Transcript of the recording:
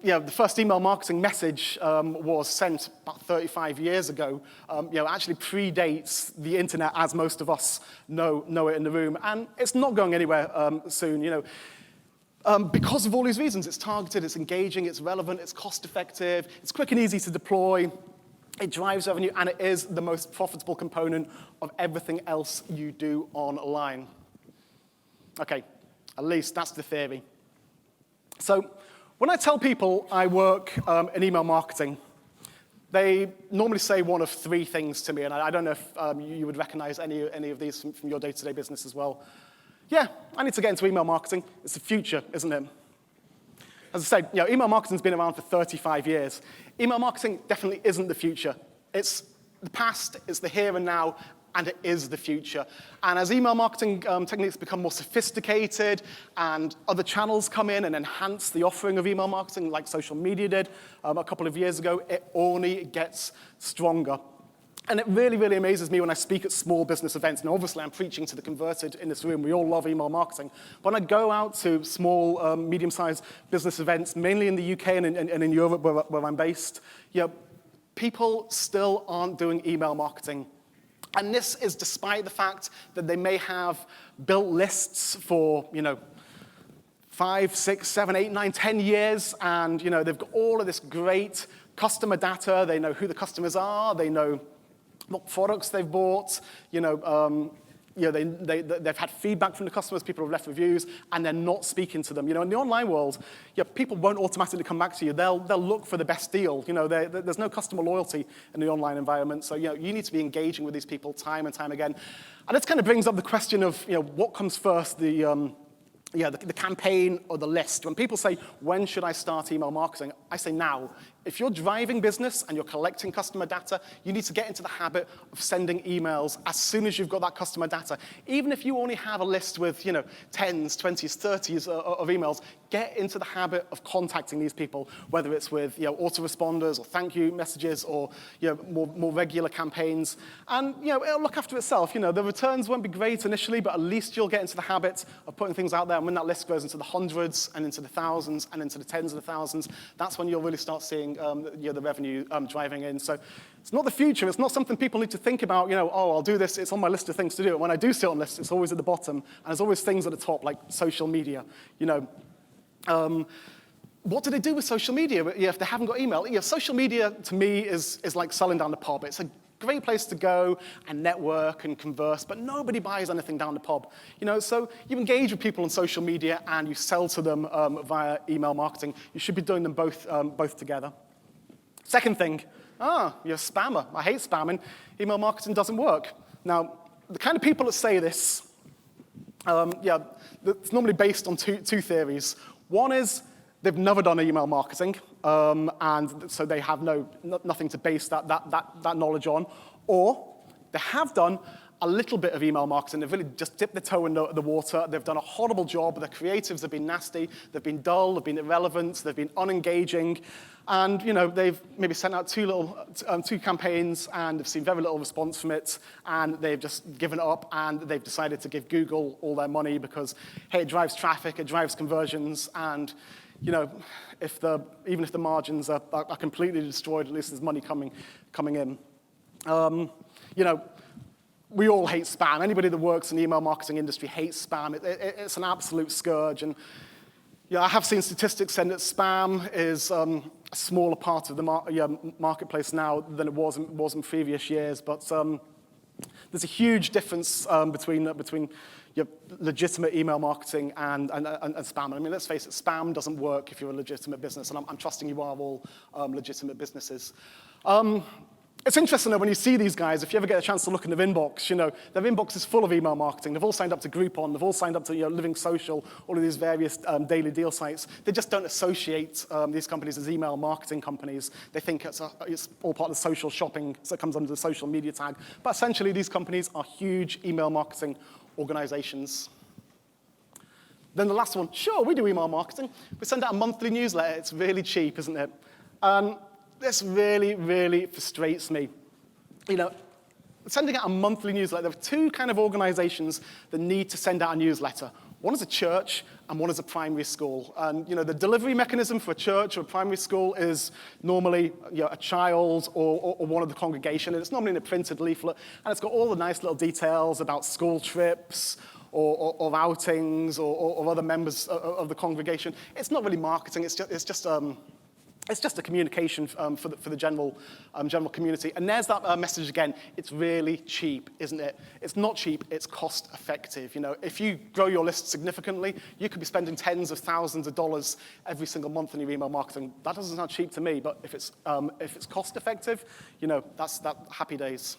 the first email marketing message was sent about 35 years ago. Actually predates the internet, as most of us know it in the room, and it's not going anywhere soon. Because of all these reasons, it's targeted, it's engaging, it's relevant, it's cost-effective, it's quick and easy to deploy, it drives revenue, and it is the most profitable component of everything else you do online. Okay, at least that's the theory. So when I tell people I work in email marketing, they normally say one of three things to me, and I don't know if you would recognize any of these from your day-to-day business as well. Yeah, I need to get into email marketing. It's the future, isn't it? As I say, email marketing's been around for 35 years. Email marketing definitely isn't the future. It's the past, it's the here and now, and it is the future. And as email marketing techniques become more sophisticated and other channels come in and enhance the offering of email marketing, like social media did a couple of years ago, it only gets stronger. And it really, really amazes me when I speak at small business events. And obviously, I'm preaching to the converted in this room. We all love email marketing. But when I go out to small, medium-sized business events, mainly in the UK and in Europe where I'm based, people still aren't doing email marketing. And this is despite the fact that they may have built lists for, 5, 6, 7, 8, 9, 10 years, and they've got all of this great customer data. They know who the customers are. They know what products they've bought. They've had feedback from the customers. People have left reviews, and they're not speaking to them. In the online world, people won't automatically come back to you. They'll look for the best deal. There's no customer loyalty in the online environment. So you need to be engaging with these people time and time again. And this kind of brings up the question of what comes first, the campaign or the list. When people say, when should I start email marketing? I say now. If you're driving business and you're collecting customer data, you need to get into the habit of sending emails as soon as you've got that customer data. Even if you only have a list with, 10s, 20s, 30s of emails, get into the habit of contacting these people, whether it's with, autoresponders or thank you messages or, more regular campaigns. And, it'll look after itself. The returns won't be great initially, but at least you'll get into the habit of putting things out there. And when that list grows into the hundreds and into the thousands and into the tens of the thousands, that's when you'll really start seeing the revenue driving in. So it's not the future. It's not something people need to think about, I'll do this. It's on my list of things to do. And when I do sit on lists, it's always at the bottom. And there's always things at the top, like social media. What do they do with social media if they haven't got email? Social media, to me, is like selling down the pub. It's a great place to go and network and converse, but nobody buys anything down the pub. So you engage with people on social media and you sell to them via email marketing. You should be doing them both together. Second thing, you're a spammer. I hate spamming. Email marketing doesn't work. Now, the kind of people that say this, it's normally based on two theories. One is they've never done email marketing, and so they have nothing to base that knowledge on. Or they have done a little bit of email marketing. They've really just dipped their toe in the water. They've done a horrible job. Their creatives have been nasty. They've been dull. They've been irrelevant. They've been unengaging. And they've maybe sent out two campaigns, and they've seen very little response from it. And they've just given up, and they've decided to give Google all their money because, hey, it drives traffic, it drives conversions, and even if the margins are completely destroyed, at least there's money coming in. We all hate spam. Anybody that works in the email marketing industry hates spam. It's an absolute scourge. And I have seen statistics saying that spam is a smaller part of the marketplace now than it was in previous years. But there's a huge difference between legitimate email marketing and spam. I mean, let's face it, spam doesn't work if you're a legitimate business, and I'm trusting you are all legitimate businesses. It's interesting though when you see these guys, if you ever get a chance to look in their inbox, their inbox is full of email marketing. They've all signed up to Groupon. They've all signed up to Living Social, all of these various daily deal sites. They just don't associate these companies as email marketing companies. They think it's all part of the social shopping, so it comes under the social media tag. But essentially, these companies are huge email marketing organizations. Then the last one, sure, we do email marketing. We send out a monthly newsletter. It's really cheap, isn't it? This really, really frustrates me. Sending out a monthly newsletter, there are two kind of organizations that need to send out a newsletter. One is a church, and one is a primary school. And the delivery mechanism for a church or a primary school is normally a child or one of the congregation, and it's normally in a printed leaflet, and it's got all the nice little details about school trips or outings or other members of the congregation. It's not really marketing. It's just a communication for the general community. And there's that message again. It's really cheap, isn't it? It's not cheap. It's cost effective. If you grow your list significantly, you could be spending tens of thousands of dollars every single month on your email marketing. That doesn't sound cheap to me, but if it's cost effective, that's happy days.